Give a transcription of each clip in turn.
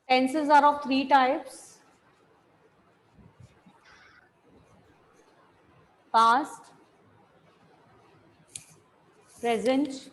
Tenses are of three types: past, present,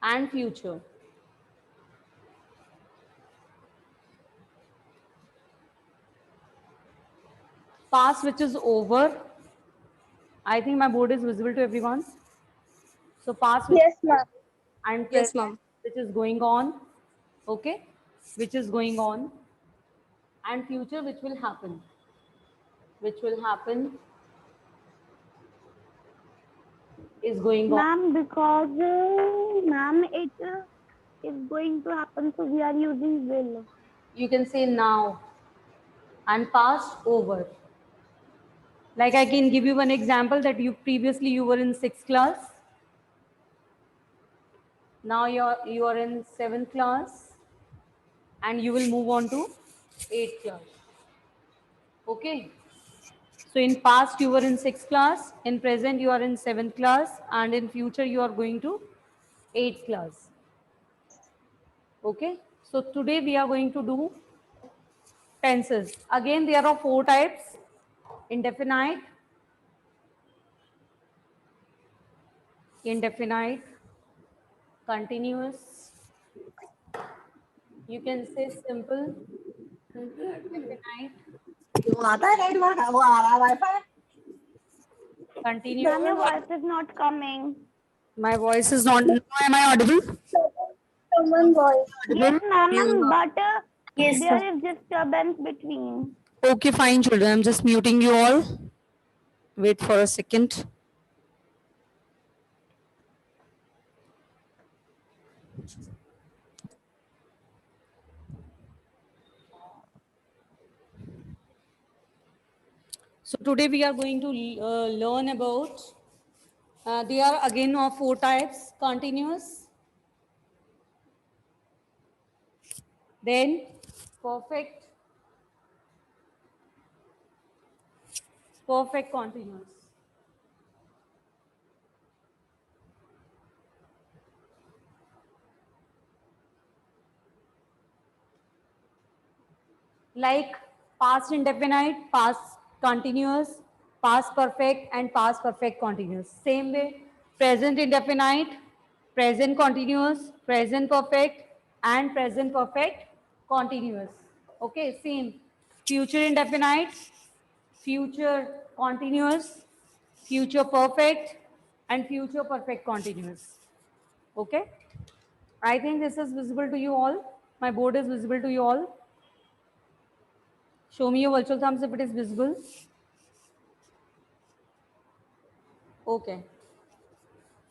and future. Past, which is over. I think my board is visible to everyone. So past, which Yes, ma'am. and Yes, present, ma'am. which is going on. Okay, which is going on, and future, which will happen. Which will happen is going on. Ma'am, because ma'am, it is going to happen, so we are using will. You can say now, and past over. Like I can give you one example that you were in sixth class. Now you are in seventh class, and you will move on to eighth class. Okay. So in past you were in sixth class, in present you are in seventh class, and in future you are going to eighth class. Okay. So today we are going to do tenses. Again, there are four types: indefinite, indefinite, continuous, you can say simple, indefinite, वो आता है right वहाँ वो आ रहा है wifi Ma'am, your continuous. voice is not coming. My voice is not. Am I audible? Someone voice. Yes, Audible? ma'am, but Yes, sir. there is disturbance between. Okay, fine, children. I'm just muting you all. Wait for a second. So today we are going to learn about. They are again of four types: continuous, then perfect, perfect continuous. Like past indefinite, past continuous, past perfect, and past perfect continuous. Same way, present indefinite, present continuous, present perfect, and present perfect continuous. Okay, same. Future indefinite, future continuous, future perfect, and future perfect continuous. Okay, I think this is visible to you all. My board is visible to you all. Show me your virtual thumbs if it is visible. Okay.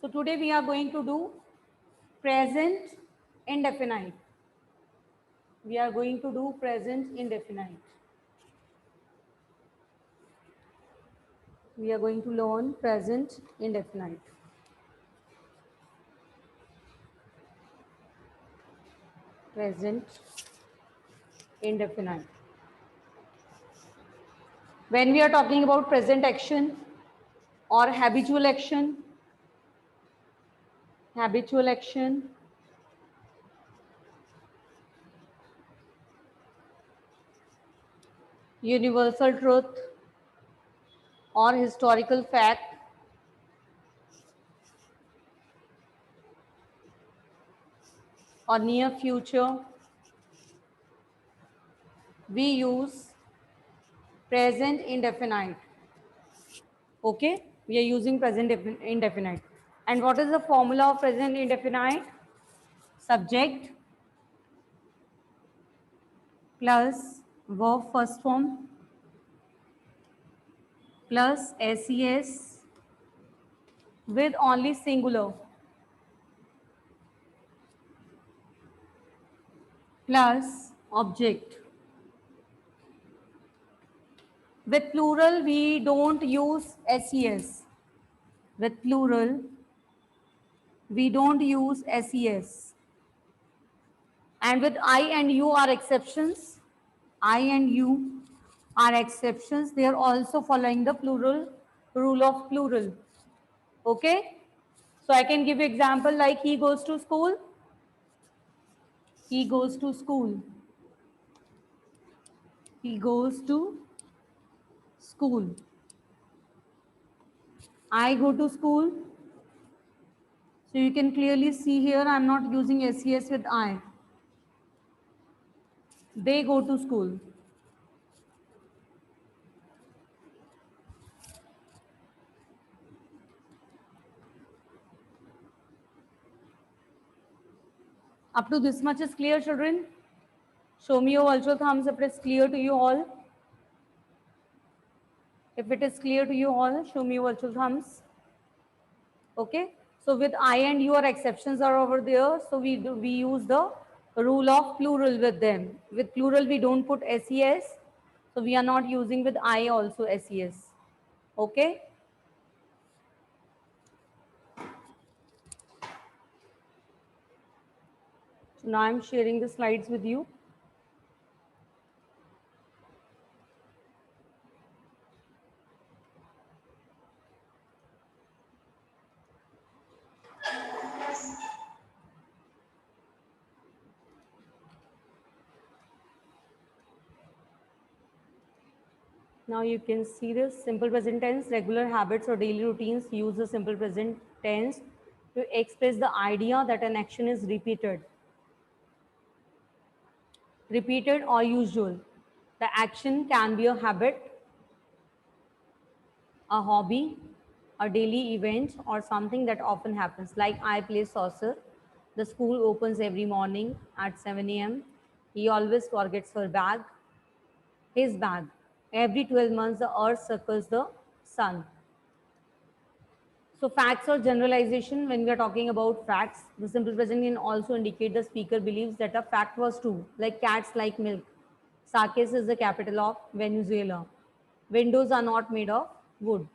So today we are going to do present indefinite. We are going to do present indefinite. We are going to learn present indefinite. Present indefinite. When we are talking about present action or habitual action, universal truth or historical fact, or near future, we use present indefinite. Okay, we are using present indefinite. And what is the formula of present indefinite? Subject plus verb first form plus SES with only singular plus object. With plural, we don't use SES. With plural, we don't use SES. And with I and you are exceptions. I and you are exceptions. They are also following the plural rule of plural. Okay? So I can give you example like he goes to school. He goes to school. He goes to school. I go to school. So you can clearly see here I'm not using SES with I. They go to school. Up to this much is clear, children? Show me your virtual thumbs if it is clear to you all. If it is clear to you all, show me your virtual thumbs. Okay. So with I and your exceptions are over there. So we use the rule of plural with them. With plural, we don't put SES. So we are not using with I also SES. Okay. So now I'm sharing the slides with you. Now you can see this simple present tense, regular habits or daily routines use the simple present tense to express the idea that an action is repeated. Repeated or usual. The action can be a habit, a hobby, a daily event, or something that often happens. Like I play saucer. The school opens every morning at 7 a.m. He always forgets his bag. Every 12 months, the earth circles the sun. So facts or generalization, when we are talking about facts, the simple present can also indicate the speaker believes that a fact was true, like cats like milk. Saques is the capital of Venezuela. Windows are not made of wood.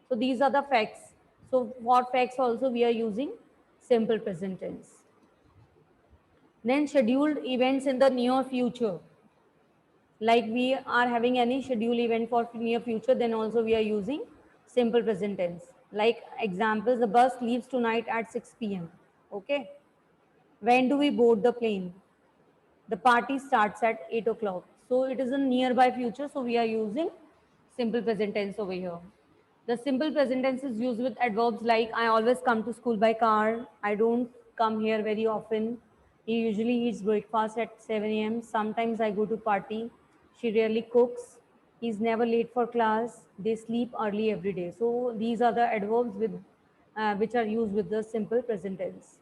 So these are the facts. So for facts also we are using simple present tense. Then scheduled events in the near future. Like we are having any scheduled event for near future, then also we are using simple present tense. Like examples, the bus leaves tonight at 6 p.m. Okay. When do we board the plane? The party starts at 8 o'clock. So it is a nearby future. So we are using simple present tense over here. The simple present tense is used with adverbs like I always come to school by car. I don't come here very often. He usually eats breakfast at 7 a.m. Sometimes I go to party. She rarely cooks. He's never late for class. They sleep early every day. So these are the adverbs with which are used with the simple present tense.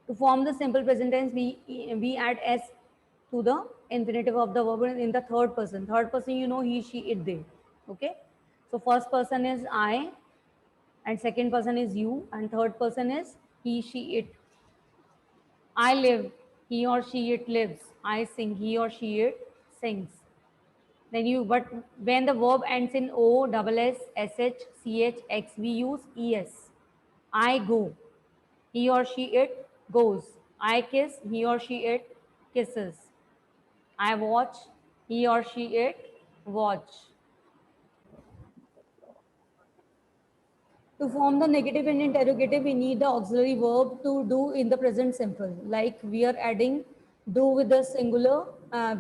To form the simple present tense, we add s to the infinitive of the verb in the third person. Third person, you know, he, she, it, they. Okay. So first person is I, and second person is you, and third person is he, she, it. I live, he or she, it lives. I sing, he or she, it sings. Then you, but when the verb ends in O, double S, SH, CH, X, we use ES. I go, he or she, it goes. I kiss, he or she, it kisses. I watch, he or she, it watch. To form the negative and interrogative, we need the auxiliary verb to do in the present simple. Like we are adding do with the singular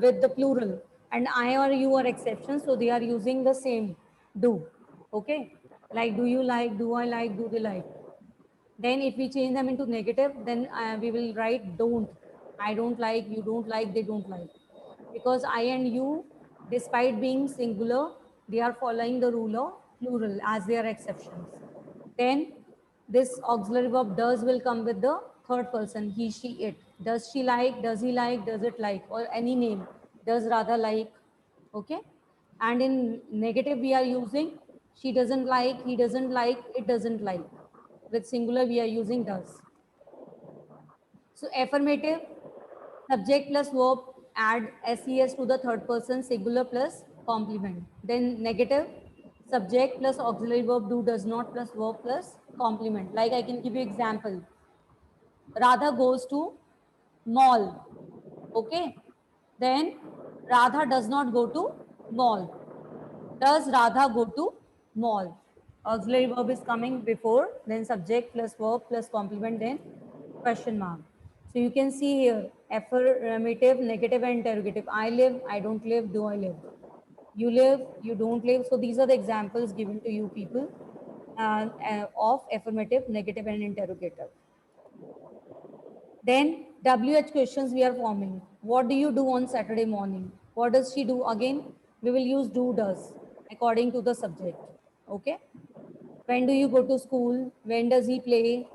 with the plural, and I or you are exceptions, so they are using the same do. Okay, like do you like, do I like, do they like. Then if we change them into negative, then we will write don't. I don't like, you don't like, they don't like. Because I and you, despite being singular, they are following the rule of plural as their exceptions. Then this auxiliary verb does will come with the third person, he, she, it. Does she like, does he like, does it like, or any name. Does rather like, okay? And in negative, we are using she doesn't like, he doesn't like, it doesn't like. With singular, we are using does. So affirmative, subject plus verb, add SES to the third person, singular plus complement. Then negative, subject plus auxiliary verb do does not plus verb plus complement. Like I can give you example. Radha goes to mall. Okay. Then Radha does not go to mall. Does Radha go to mall? Auxiliary verb is coming before, then subject plus verb plus complement, then question mark. So you can see here, affirmative, negative, and interrogative. I live, I don't live, do I live? You live, you don't live. So these are the examples given to you people of affirmative, negative, and interrogative. Then WH questions we are forming. What do you do on Saturday morning? What does she do? Again, we will use do, does according to the subject. Okay. When do you go to school? When does he play?